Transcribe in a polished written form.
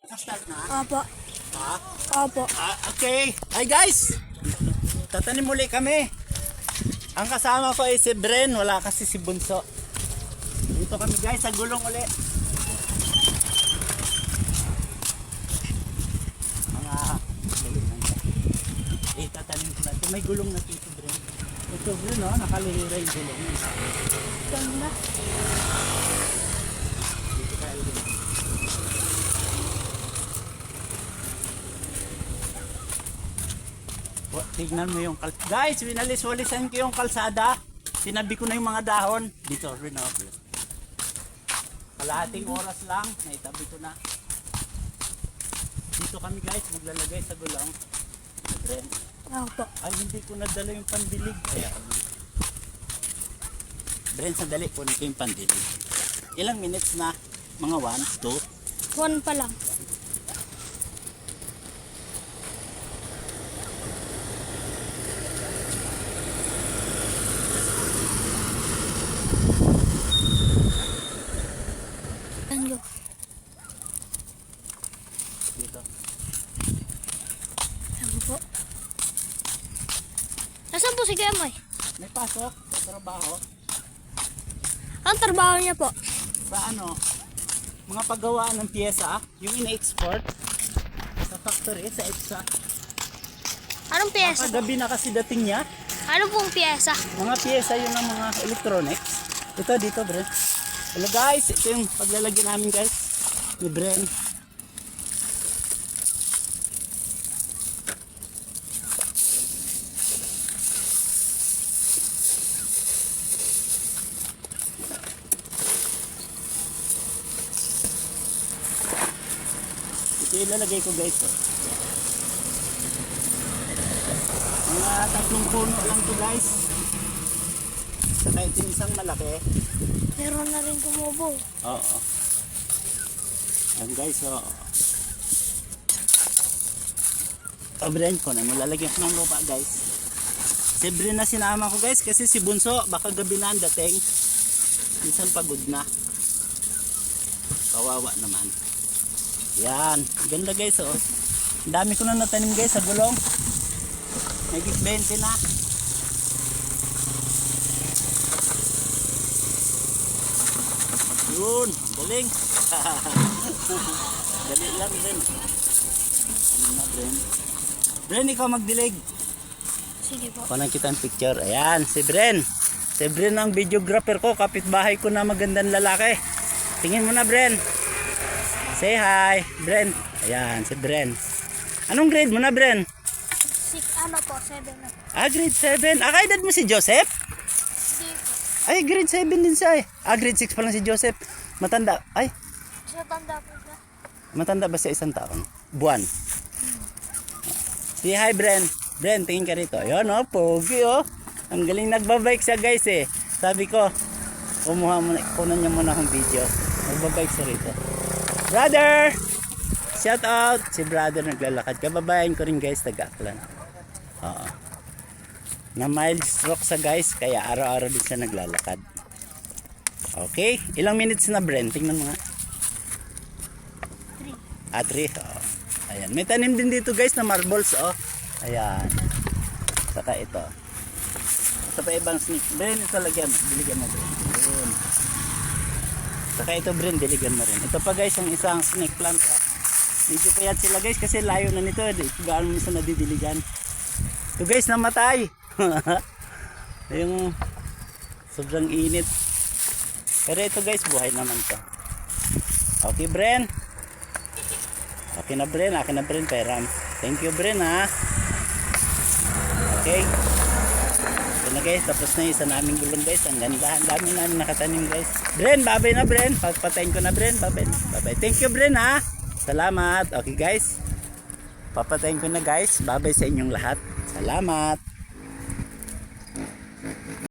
Start na? Opo. Ha? Opo. Okay. Hi guys! Tatanim muli kami. Ang kasama ko ay si Bren. Wala kasi si Bunso. Dito kami guys sa gulong uli. Tatanim ko natin. May gulong na dito Bren. Ito Bren no? Nakalihira yung gulong. Ganda. Dito tayo din. Tignan mo yung kalsada. Guys, winalis-walisan ko yung kalsada. Sinabi ko na yung mga dahon. Dito, Renoble. Kalahating oras lang. Naitabi ko na. Dito kami guys, maglalagay sa gulong. Bren. Opo. Ay, hindi ko nadala yung pandilig. Kaya, Bren, sandali. Kunin ko yung pandilig. Ilang minutes na? Mga 1, 2. 1 pa lang. Tango. Dito. Tango po. Nasaan po si Kemoy? May pasok sa trabaho. Ang trabaho niya po. Sa ano? Mga paggawaan ng pyesa. Yung ina-export. Sa factory, sa EPSA. Anong pyesa po? Kagabi na kasi dating niya. Ano pong pyesa? Mga pyesa yun ng mga electronics. Ito dito, Bren. Hello guys, ito yung paglalagyan namin guys. Ni Bren. Ito yung ilalagay ko guys. Oh. Mga 3 puno lang to guys. Saka ito yung isang malaki. Meron na rin tumubo. Oo. Yan guys, oo. Bren ko na, malalagyan ko ng lupa guys. Si Bren na sinama ko guys kasi si Bunso baka gabi na ang dating. Minsan pagod na. Kawawa naman. Yan, ganda guys oh. Ang dami ko na natanim guys sa gulong. Nagig 20 na. Yun, galing. Dali lang Bren. Ano na Bren? Bren, ikaw magdilig. Sige po. Kunan kita ang picture. Ayan, si Bren. Si Bren ang videographer ko. Kapitbahay ko na magandang lalaki. Tingin mo na Bren. Say hi, Bren. Ayan, si Bren. Anong grade mo na Bren? 6 ano po, 7 na po. Grade 7. Kaedad mo si Joseph? Hindi po. Ay, grade 7 din siya eh. Grade 6 pa lang si Joseph. Matanda. Ay, Siya tanda po siya. matanda ba siya 1 taon? Buwan. Si hi Bren. Bren, tingin ka rito. Ayun oh, pogi oh. Ang galing nagbabike siya guys eh. Sabi ko, kunan niya muna akong video. Nagbabike siya rito. Brother! Shout out! Si brother naglalakad. Kababayan ko rin guys, taga-Aklan. Oo. Na mild stroke sa guys, kaya araw-araw din siya naglalakad. Okay, ilang minutes na Bren? Tingnan mo nga. 3. Oh. Ayan, may tanim din dito guys na marbles oh. Ayan. Saka ito. Ito pa ibang snake. Bren, ito lagyan mo. Diligan mo Bren. Ayan. Saka ito Bren, diligan mo rin. Ito pa guys, yung isang snake plant oh. Medyo payat sila guys kasi layo na nito. Gaano mo sa nadidiligan. Ito guys, namatay. Yung sobrang init. Pero ito guys, buhay naman to. Okay Bren. Okay na Bren, akin na Bren, peram. Thank you Bren ha. Okay. Ito na guys, tapos na yung isa naming gulong guys. Ang ganda, ang dami namin nakatanim guys. Bren, babay na Bren. Pagpatayin ko na Bren, babay na. Babay. Thank you Bren ha. Salamat. Okay guys. Papatayin ko na guys. Babay sa inyong lahat. Salamat.